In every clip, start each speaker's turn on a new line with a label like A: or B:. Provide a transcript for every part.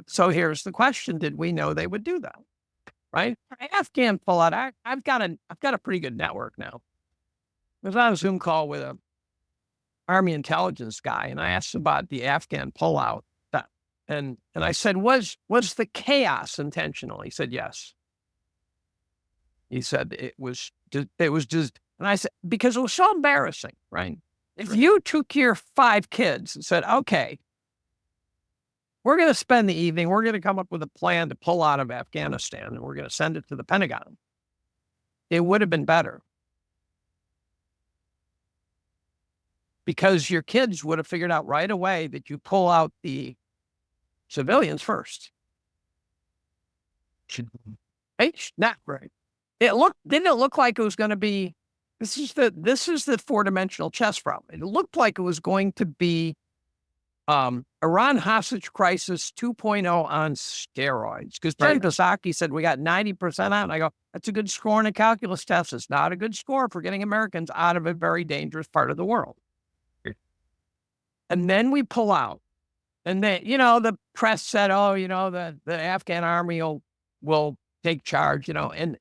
A: So here's the question: did we know they would do that? Right? Afghan Pullout. I've got a pretty good network now. I was on a Zoom call with a Army intelligence guy, and I asked about the Afghan Pullout. And I said, was the chaos intentional? He said, yes. He said it was just, and I said, because it was so embarrassing, right? If you took your 5 kids and said, okay, we're going to spend the evening, we're going to come up with a plan to pull out of Afghanistan, and we're going to send it to the Pentagon, it would have been better. Because your kids would have figured out right away that you pull out the civilians first. Not right. Didn't it look like it was going to be, this is the 4-dimensional chess problem. It looked like it was going to be Iran hostage crisis 2.0 on steroids. Because Jen Psaki said we got 90% out. And I go, that's a good score in a calculus test. It's not a good score for getting Americans out of a very dangerous part of the world. And then we pull out. And then, the press said, oh, the Afghan army will take charge, and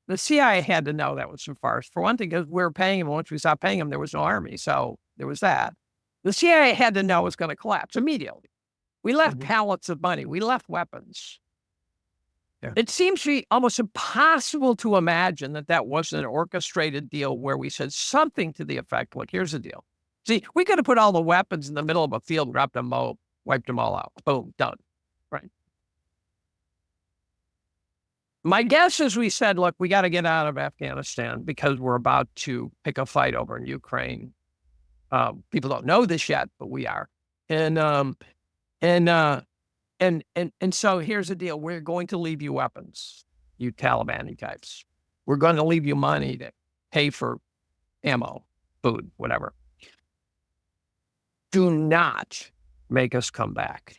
A: the CIA had to know that was some farce. For one thing, because we were paying them. Once we stopped paying them, there was no army. So there was that. The CIA had to know it was going to collapse immediately. We left pallets of money. We left weapons. Yeah. It seems to be almost impossible to imagine that wasn't an orchestrated deal where we said something to the effect, look, here's the deal. See, we could have put all the weapons in the middle of a field, dropped them all, wiped them all out. Boom, done. Right. My guess is we said, look, we got to get out of Afghanistan because we're about to pick a fight over in Ukraine. People don't know this yet, but we are. And so here's the deal. We're going to leave you weapons, you Taliban types. We're going to leave you money to pay for ammo, food, whatever. Do not make us come back.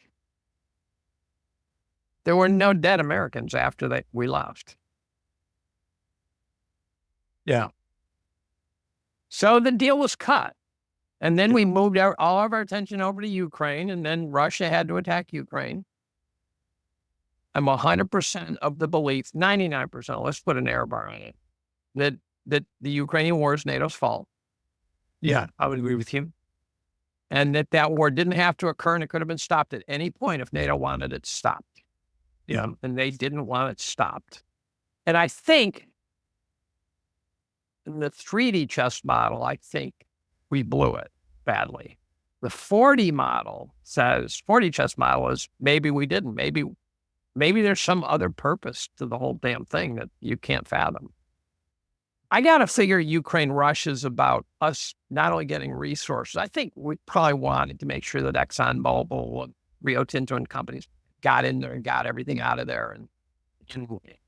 A: There were no dead Americans after we left. Yeah. So the deal was cut. And then we moved all of our attention over to Ukraine, and then Russia had to attack Ukraine. I'm 100% of the belief, 99%, let's put an error bar on it, that the Ukrainian war is NATO's fault. Yeah, I would agree with you. And that war didn't have to occur, and it could have been stopped at any point if NATO wanted it stopped. Yeah. And they didn't want it stopped. And I think in the 3D chess model, I think we blew it badly. The 4D chess model is maybe we didn't. Maybe there's some other purpose to the whole damn thing that you can't fathom. I got to figure Ukraine-Russia is about us not only getting resources. I think we probably wanted to make sure that ExxonMobil, Rio Tinto and companies got in there and got everything out of there. And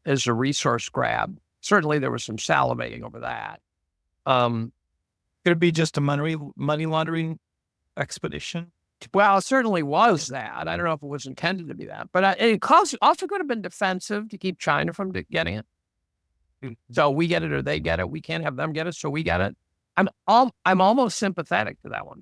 A: as a resource grab, certainly there was some salivating over that.
B: Could it be just a money laundering expedition?
A: Well, it certainly was that. I don't know if it was intended to be that, but it also could have been defensive to keep China from getting it. So we get it or they get it. We can't have them get it, so we get it. I'm almost sympathetic to that one.